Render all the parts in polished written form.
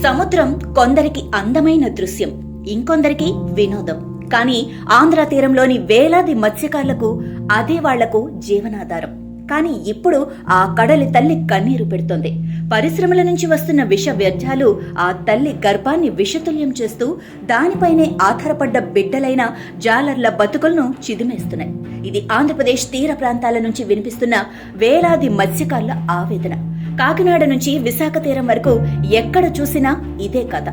సముద్రం కొందరికి అందమైన దృశ్యం, ఇంకొందరికి వినోదం. కానీ ఆంధ్ర తీరంలోని వేలాది మత్స్యకారులకు అదే వాళ్లకు జీవనాధారం. కానీ ఇప్పుడు ఆ కడలి తల్లి కన్నీరు పెడుతోంది. పరిశ్రమల నుంచి వస్తున్న విష వ్యర్థాలు ఆ తల్లి గర్భాన్ని విషతుల్యం చేస్తూ దానిపైనే ఆధారపడ్డ బిడ్డలైన జాలర్ల బతుకులను చిదిమేస్తున్నాయి. ఇది ఆంధ్రప్రదేశ్ తీర ప్రాంతాల నుంచి వినిపిస్తున్న వేలాది మత్స్యకారుల ఆవేదన. కాకినాడ నుంచి విశాఖ తీరం వరకు ఎక్కడ చూసినా ఇదే కథ.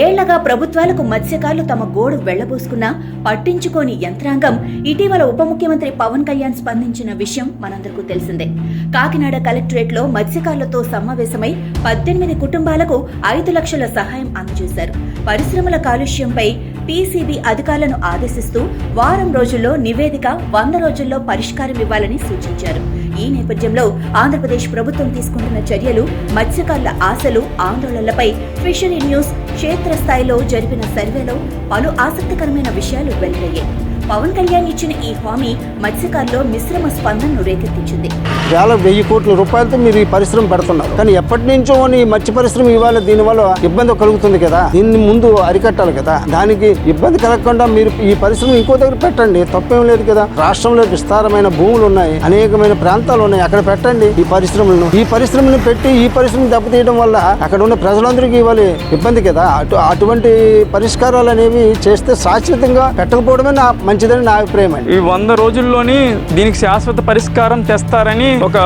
ఏళ్లగా ప్రభుత్వాలకు మత్స్యకారులు తమ గోడు వెళ్లబోసుకున్నా పట్టించుకోని యంత్రాంగం ఇటీవల ఉప ముఖ్యమంత్రి పవన్ కళ్యాణ్ స్పందించిన విషయం మనందరికీ తెలిసిందే. కాకినాడ కలెక్టరేట్ లో మత్స్యకారులతో సమావేశమై 18 కుటుంబాలకు 5 లక్షల సహాయం అందజేశారు. పరిశ్రమల కాలుష్యంపై పీసీబీ అధికారులను ఆదేశిస్తూ వారం రోజుల్లో నివేదిక 100 రోజుల్లో పరిష్కారం ఇవ్వాలని సూచించారు. ఈ నేపథ్యంలో ఆంధ్రప్రదేశ్ ప్రభుత్వం తీసుకుంటున్న చర్యలు, మత్స్యకారుల ఆశలు, ఆందోళనలపై ఫిషరీ న్యూస్ క్షేత్రస్థాయిలో జరిపిన సర్వేలో పలు ఆసక్తికరమైన విషయాలు వెల్లడయ్యాయి. పవన్ కళ్యాణ్ ఇచ్చిన ఈ హామీ మత్స్యకారులో మిశ్రమ స్పందనను రేకెత్తించింది. 1000 కోట్ల రూపాయలతో మీరు ఈ పరిశ్రమ పెడుతున్నారు, కానీ ఎప్పటి నుంచో ఈ మత్స్య పరిశ్రమ ఇవాళ దీనివల్ల ఇబ్బంది కలుగుతుంది కదా, దీన్ని ముందు అరికట్టాలి కదా. దానికి ఇబ్బంది కలగకుండా మీరు ఈ పరిశ్రమ ఇంకో దగ్గర పెట్టండి, తప్పేం లేదు కదా. రాష్ట్రంలో విస్తారమైన భూములు ఉన్నాయి, అనేకమైన ప్రాంతాలు ఉన్నాయి, అక్కడ పెట్టండి ఈ పరిశ్రమలను. ఈ పరిశ్రమను పెట్టి ఈ పరిశ్రమ దెబ్బతీయడం వల్ల అక్కడ ఉన్న ప్రజలందరికీ ఇవాళ ఇబ్బంది కదా. అటువంటి పరిష్కారాలు అనేవి చేస్తే శాశ్వతంగా పెట్టకపోవడమే మంచిదని నా అభిప్రాయం అండి. ఈ 100 రోజుల్లోని దీనికి శాశ్వత పరిష్కారం తెస్తారని ఒక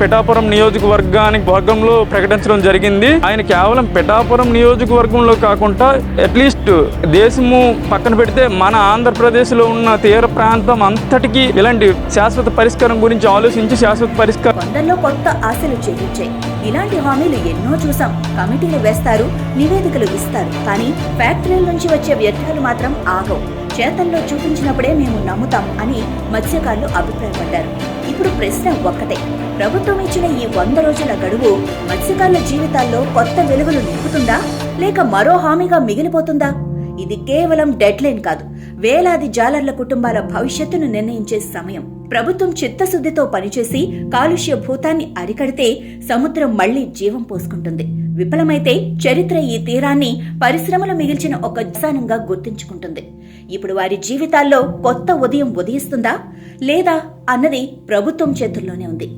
పిఠాపురం వర్గంలో ప్రకటించడం జరిగింది. ఆయన కేవలం పిఠాపురం నియోజకవర్గంలో కాకుండా అట్లీస్ట్ దేశము పక్కన పెడితే మన ఆంధ్రప్రదేశ్ లో ఉన్న తీర ప్రాంతం అంతటికి ఇలాంటి శాశ్వత పరిష్కారం గురించి ఆలోచించి శాశ్వత పరిష్కారం. కొందరిలో కొత్త ఆశలు చెల్లించాయి. ఇలాంటి హామీలు ఎన్నో చూసాం. కమిటీలు వేస్తారు, నివేదికలు ఇస్తారు, కానీ ఫ్యాక్టరీల నుంచి వచ్చే వ్యర్థాలు మాత్రం ఆగవు. చేతల్లో చూపించినప్పుడే మేము నమ్ముతాం అని మత్స్యకారులు అభిప్రాయపడ్డారు. ఇప్పుడు ప్రశ్న ఒక్కటే, ప్రభుత్వం ఇచ్చిన ఈ 100 రోజుల గడువు మత్స్యకారుల జీవితాల్లో కొత్త వెలుగులు నింపుతుందా, లేక మరో హామీగా మిగిలిపోతుందా? ఇది కేవలం డెడ్ లైన్ కాదు, వేలాది జాలర్ల కుటుంబాల భవిష్యత్తును నిర్ణయించే సమయం. ప్రభుత్వం చిత్తశుద్ధితో పనిచేసి కాలుష్య భూతాన్ని అరికడితే సముద్రం మళ్లీ జీవం పోసుకుంటుంది. విఫలమైతే చరిత్ర ఈ తీరాన్ని పరిశ్రమలు మిగిల్చిన ఒక స్థానంగా గుర్తించుకుంటుంది. ఇప్పుడు వారి జీవితాల్లో కొత్త ఉదయం ఉదయిస్తుందా లేదా అన్నది ప్రభుత్వం చేతుల్లోనే ఉంది.